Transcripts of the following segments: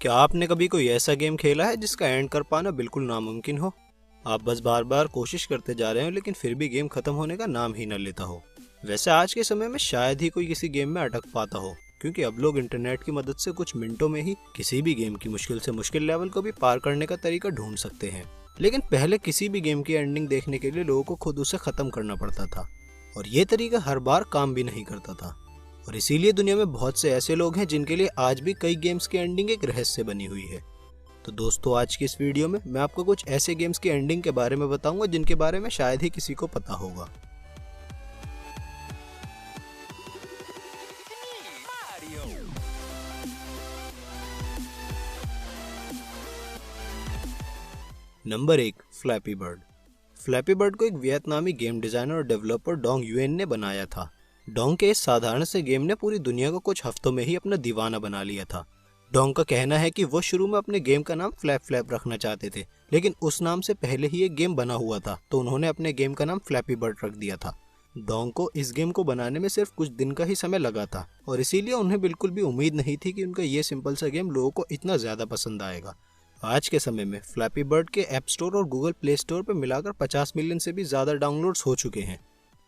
क्या आपने कभी कोई ऐसा गेम खेला है जिसका एंड कर पाना बिल्कुल नामुमकिन हो? आप बस बार बार कोशिश करते जा रहे हो लेकिन फिर भी गेम खत्म होने का नाम ही न लेता हो। वैसे आज के समय में शायद ही कोई किसी गेम में अटक पाता हो, क्योंकि अब लोग इंटरनेट की मदद से कुछ मिनटों में ही किसी भी गेम की मुश्किल से मुश्किल लेवल को भी पार करने का तरीका ढूंढ सकते हैं। लेकिन पहले किसी भी गेम की एंडिंग देखने के लिए लोगों को खुद उसे खत्म करना पड़ता था, और ये तरीका हर बार काम भी नहीं करता था। और इसीलिए दुनिया में बहुत से ऐसे लोग हैं जिनके लिए आज भी कई गेम्स की एंडिंग एक रहस्य बनी हुई है। तो दोस्तों, आज की इस वीडियो में मैं आपको कुछ ऐसे गेम्स की एंडिंग के बारे में बताऊंगा जिनके बारे में शायद ही किसी को पता होगा। Number 1, flappy bird. Flappy bird को एक वियतनामी गेम डिजाइनर और डेवलपर डोंग युएन ने बनाया था। डोंग के इस साधारण से गेम ने पूरी दुनिया को कुछ हफ्तों में ही अपना दीवाना बना लिया था। डोंग का कहना है कि वो शुरू में अपने गेम का नाम फ्लैप फ्लैप रखना चाहते थे, लेकिन उस नाम से पहले ही एक गेम बना हुआ था, तो उन्होंने अपने गेम का नाम फ्लैपी बर्ड रख दिया था। डोंग को इस गेम को बनाने में सिर्फ कुछ दिन का ही समय लगा था, और इसीलिए उन्हें बिल्कुल भी उम्मीद नहीं थी कि उनका ये सिंपल सा गेम लोगों को इतना ज्यादा पसंद आएगा। आज के समय में फ्लैपी बर्ड के ऐप स्टोर और गूगल प्ले स्टोर पर मिलाकर 50 मिलियन से भी ज्यादा डाउनलोड्स हो चुके हैं।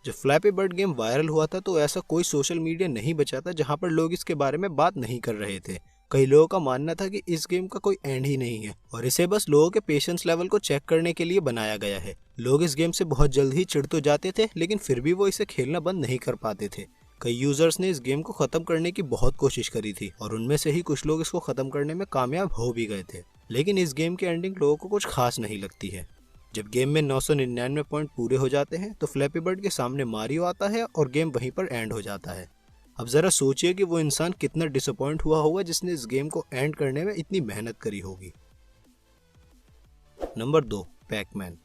जब फ्लैपी बर्ड गेम वायरल हुआ था तो ऐसा कोई सोशल मीडिया नहीं बचा था जहां पर लोग इसके बारे में बात नहीं कर रहे थे। कई लोगों का मानना था कि इस गेम का कोई एंड ही नहीं है और इसे बस लोगों के पेशेंस लेवल को चेक करने के लिए बनाया गया है। लोग इस गेम से बहुत जल्द ही चिढ़ तो जाते थे, लेकिन फिर भी वो इसे खेलना बंद नहीं कर पाते थे। कई यूजर्स ने इस गेम को खत्म करने की बहुत कोशिश करी थी और उनमें से ही कुछ लोग इसको खत्म करने में कामयाब हो भी गए थे, लेकिन इस गेम की एंडिंग लोगों को कुछ खास नहीं लगती है। जब गेम में 999 पॉइंट पूरे हो जाते हैं तो फ्लैपी बर्ड के सामने मारियो आता है और गेम वहीं पर एंड हो जाता है। अब जरा सोचिए कि वो इंसान कितना डिसअपॉइंट हुआ होगा जिसने इस गेम को एंड करने में इतनी मेहनत करी होगी। Number 2, Pac-Man.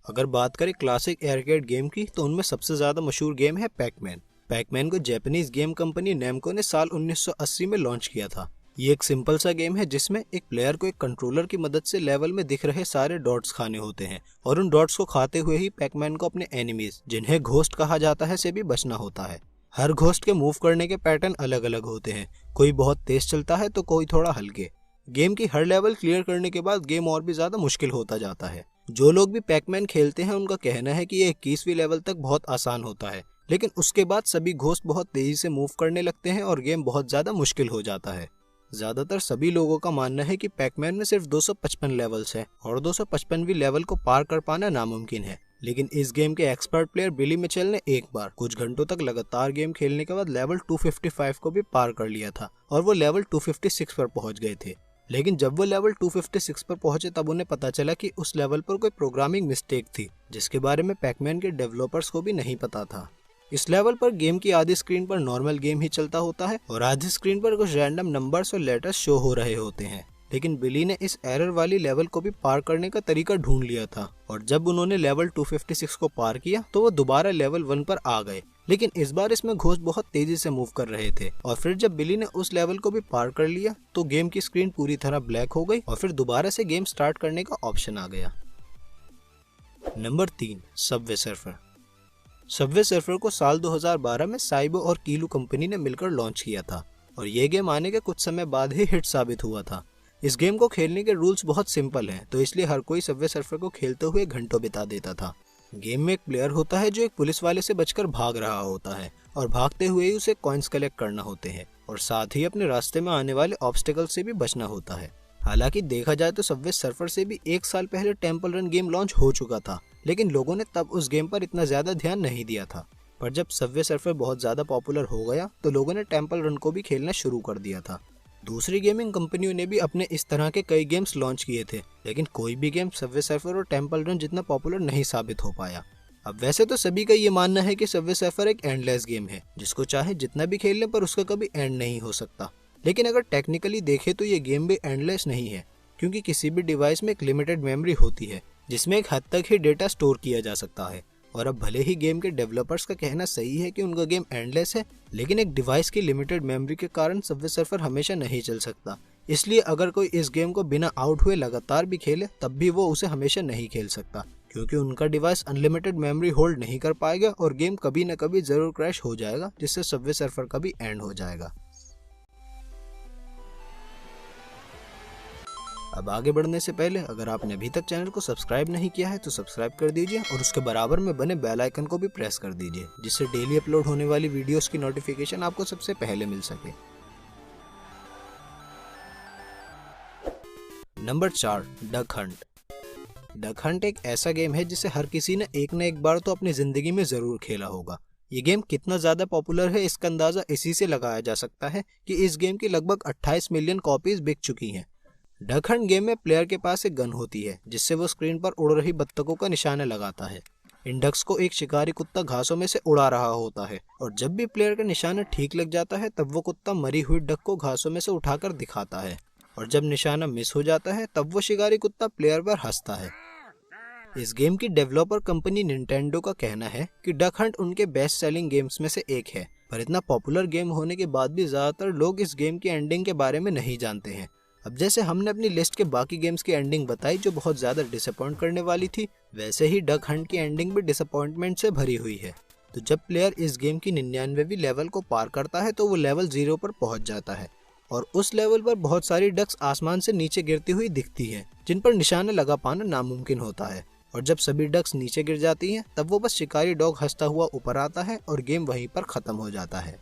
अगर बात करें क्लासिक आर्केड गेम की तो उनमें सबसे ज्यादा मशहूर गेम है पैकमैन। पैकमैन को जापानीज गेम कंपनी नेमको ने साल 1980 में लॉन्च किया था। ये एक सिंपल सा गेम है जिसमें एक प्लेयर को एक कंट्रोलर की मदद से लेवल में दिख रहे सारे डॉट्स खाने होते हैं, और उन डॉट्स को खाते हुए ही पैकमैन को अपने एनिमीज, जिन्हें घोस्ट कहा जाता है, से भी बचना होता है। हर घोस्ट के मूव करने के पैटर्न अलग अलग होते हैं, कोई बहुत तेज चलता है तो कोई थोड़ा हल्के। गेम की हर लेवल क्लियर करने के बाद गेम और भी ज्यादा मुश्किल होता जाता है। जो लोग भी पैकमैन खेलते हैं उनका कहना है कि ये 21वीं लेवल तक बहुत आसान होता है, लेकिन उसके बाद सभी घोस्ट बहुत तेजी से मूव करने लगते हैं और गेम बहुत ज्यादा मुश्किल हो जाता है। ज्यादातर सभी लोगों का मानना है कि पैकमैन में सिर्फ 255 लेवल्स हैं और 255वीं लेवल को पार कर पाना नामुमकिन है, लेकिन इस गेम के एक्सपर्ट प्लेयर बिली मिचेल ने एक बार कुछ घंटों तक लगातार गेम खेलने के बाद लेवल 255 को भी पार कर लिया था और वो लेवल 256 पर पहुंच गए थे। लेकिन जब वो लेवल 256 पर पहुंचे तब उन्हें पता चला कि उस लेवल पर कोई प्रोग्रामिंग मिस्टेक थी, जिसके बारे में पैकमैन के डेवलपर्स को भी नहीं पता था। इस लेवल पर गेम की आधी स्क्रीन पर नॉर्मल गेम ही चलता होता है और आधी स्क्रीन पर कुछ रैंडम नंबर्स और लेटर्स शो हो रहे होते हैं, लेकिन बिली ने इस एरर वाली लेवल को भी पार करने का तरीका ढूंढ लिया था, और जब उन्होंने लेवल 256 को पार किया तो वो दोबारा लेवल 1 पर आ गए, लेकिन इस बार इसमें घोस्ट बहुत तेजी से मूव कर रहे थे। और फिर जब बिली ने उस लेवल को भी पार कर लिया तो गेम की स्क्रीन पूरी तरह ब्लैक हो गई और फिर दोबारा से गेम स्टार्ट करने का ऑप्शन आ गया। Number 3, Subway surfer. Subway surfer को साल 2012 में साइबो और कीलू कंपनी ने मिलकर लॉन्च किया था और ये गेम आने के कुछ समय बाद ही हिट साबित हुआ था। इस गेम को खेलने के रूल्स बहुत सिंपल हैं, तो इसलिए हर कोई सबवे सर्फर को खेलते हुए घंटों बिता देता था। गेम में एक प्लेयर होता है जो एक पुलिस वाले से बचकर भाग रहा होता है और भागते हुए ही उसे कॉइन्स कलेक्ट करना होते हैं और साथ ही अपने रास्ते में आने वाले ऑब्स्टेकल से भी बचना होता है। हालांकि देखा जाए तो सबवे सर्फर से भी 1 साल पहले टेम्पल रन गेम लॉन्च हो चुका था, लेकिन लोगों ने तब उस गेम पर इतना ज्यादा ध्यान नहीं दिया था। पर जब सबवे सर्फर बहुत ज्यादा पॉपुलर हो गया तो लोगों ने टेम्पल रन को भी खेलना शुरू कर दिया था। दूसरी गेमिंग कंपनियों ने भी अपने इस तरह के कई गेम्स लॉन्च किए थे, लेकिन कोई भी गेम सबवे सर्फर और टेम्पल रन जितना पॉपुलर नहीं साबित हो पाया। अब वैसे तो सभी का ये मानना है कि सबवे सर्फर एक एंडलेस गेम है, जिसको चाहे जितना भी खेल ले पर उसका कभी एंड नहीं हो सकता। लेकिन अगर टेक्निकली देखें तो ये गेम भी एंडलेस नहीं है, क्योंकि किसी भी डिवाइस में एक लिमिटेड मेमोरी होती है जिसमें एक हद तक ही डेटा स्टोर किया जा सकता है। और अब भले ही गेम के डेवलपर्स का कहना सही है कि उनका गेम एंडलेस है, लेकिन एक डिवाइस की लिमिटेड मेमोरी के कारण सबवे सर्फर हमेशा नहीं चल सकता। इसलिए अगर कोई इस गेम को बिना आउट हुए लगातार भी खेले तब भी वो उसे हमेशा नहीं खेल सकता, क्योंकि उनका डिवाइस अनलिमिटेड मेमोरी होल्ड नहीं कर पाएगा और गेम कभी न कभी जरूर क्रैश हो जाएगा, जिससे सबवे सर्फर का भी एंड हो जाएगा। अब आगे बढ़ने से पहले अगर आपने अभी तक चैनल को सब्सक्राइब नहीं किया है तो सब्सक्राइब कर दीजिए और उसके बराबर में बने बेल आइकन को भी प्रेस कर दीजिए, जिससे डेली अपलोड होने वाली वीडियोस की नोटिफिकेशन आपको सबसे पहले मिल सके। Number 4, duck Hunt. Duck Hunt एक ऐसा गेम है जिसे हर किसी ने एक न एक बार तो अपनी जिंदगी में जरूर खेला होगा। ये गेम कितना ज्यादा पॉपुलर है इसका अंदाजा इसी से लगाया जा सकता है कि इस गेम की लगभग 28 मिलियन कॉपीज बिक चुकी हैं। डक हंट गेम में प्लेयर के पास एक गन होती है जिससे वो स्क्रीन पर उड़ रही बत्तखों का निशाना लगाता है। इन डक्स को एक शिकारी कुत्ता घासों में से उड़ा रहा होता है और जब भी प्लेयर का निशाना ठीक लग जाता है तब वो कुत्ता मरी हुई डक को घासों में से उठाकर दिखाता है और जब निशाना मिस हो जाता है तब वो शिकारी कुत्ता प्लेयर पर हंसता है। इस गेम की डेवलपर कंपनी निंटेंडो का कहना है कि डक हंट उनके बेस्ट सेलिंग गेम्स में से एक है, पर इतना पॉपुलर गेम होने के बाद भी ज्यादातर लोग इस गेम की एंडिंग के बारे में नहीं जानते हैं। अब जैसे हमने अपनी लिस्ट के बाकी गेम्स की एंडिंग बताई जो बहुत ज्यादा डिसअपॉइंट करने वाली थी, वैसे ही डक हंट की एंडिंग भी डिसअपॉइंटमेंट से भरी हुई है। तो जब प्लेयर इस गेम की 99वीं लेवल को पार करता है तो वो लेवल 0 पर पहुंच जाता है और उस लेवल पर बहुत सारी डक्स आसमान से नीचे गिरती हुई दिखती हैं, जिन पर निशाना लगा पाना नामुमकिन होता है। और जब सभी डक्स नीचे गिर जाती हैं तब वो बस शिकारी डॉग हंसता हुआ ऊपर आता है और गेम वहीं पर खत्म हो जाता है।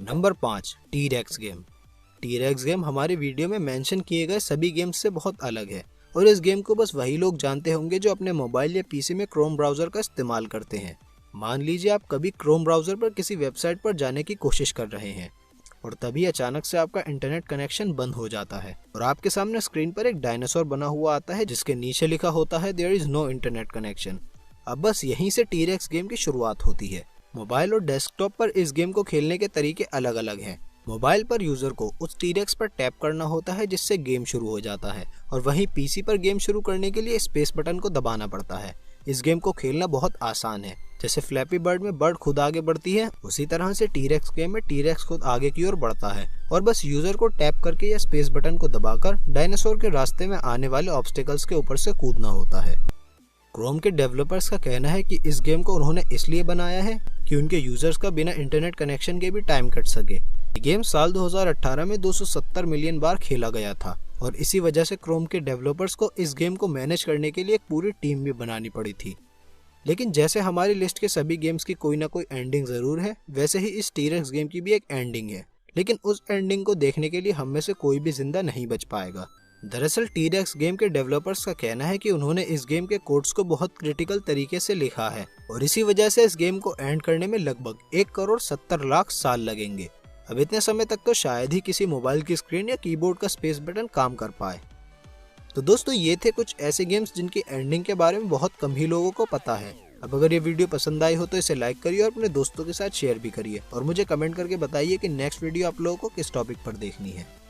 Number 5, T-rex game. T-rex game हमारे वीडियो में मेंशन किए गए सभी गेम्स से बहुत अलग है और इस गेम को बस वही लोग जानते होंगे जो अपने मोबाइल या पीसी में क्रोम ब्राउजर का इस्तेमाल करते हैं। मान लीजिए आप कभी क्रोम ब्राउजर पर किसी वेबसाइट पर जाने की कोशिश कर रहे हैं और तभी अचानक से आपका इंटरनेट कनेक्शन बंद हो जाता है और आपके सामने स्क्रीन पर एक डायनासोर बना हुआ आता है जिसके नीचे लिखा होता है there is no internet connection. अब बस यहीं से टी-रेक्स गेम की शुरुआत होती है। मोबाइल और डेस्कटॉप पर इस गेम को खेलने के तरीके अलग अलग हैं। मोबाइल पर यूजर को उस टी-रेक्स पर टैप करना होता है जिससे गेम शुरू हो जाता है और वहीं पीसी पर गेम शुरू करने के लिए स्पेस बटन को दबाना पड़ता है। इस गेम को खेलना बहुत आसान है। जैसे फ्लैपी बर्ड में बर्ड खुद आगे बढ़ती है, उसी तरह से टी-रेक्स गेम में टी-रेक्स खुद आगे की ओर बढ़ता है और बस यूजर को टैप करके या स्पेस बटन को दबाकर डायनासोर के रास्ते में आने वाले ऑब्स्टिकल्स के ऊपर से कूदना होता है। क्रोम के डेवलपर्स का कहना है कि इस गेम को उन्होंने इसलिए बनाया है कि उनके यूजर्स का बिना इंटरनेट कनेक्शन के भी टाइम कट सके। ये गेम साल 2018 में 270 मिलियन बार खेला गया था और इसी वजह से क्रोम के डेवलपर्स को इस गेम को मैनेज करने के लिए एक पूरी टीम भी बनानी पड़ी थी। लेकिन जैसे हमारी लिस्ट के सभी गेम्स की कोई ना कोई एंडिंग जरूर है, वैसे ही इस टी-रेक्स गेम की भी एक एंडिंग है, लेकिन उस एंडिंग को देखने के लिए हम में से कोई भी जिंदा नहीं बच पाएगा। दरअसल टी-रेक्स गेम के डेवलपर्स का कहना है कि उन्होंने इस गेम के कोड्स को बहुत क्रिटिकल तरीके से लिखा है और इसी वजह से इस गेम को एंड करने में लगभग 1 करोड़ 70 लाख साल लगेंगे। अब इतने समय तक तो शायद ही किसी मोबाइल की स्क्रीन या कीबोर्ड का स्पेस बटन काम कर पाए। तो दोस्तों ये थे कुछ ऐसे गेम्स जिनकी एंडिंग के बारे में बहुत कम ही लोगों को पता है। अब अगर ये वीडियो पसंद आई हो तो इसे लाइक करिए और अपने दोस्तों के साथ शेयर भी करिए और मुझे कमेंट करके बताइए कि नेक्स्ट वीडियो आप लोगों को किस टॉपिक पर देखनी है।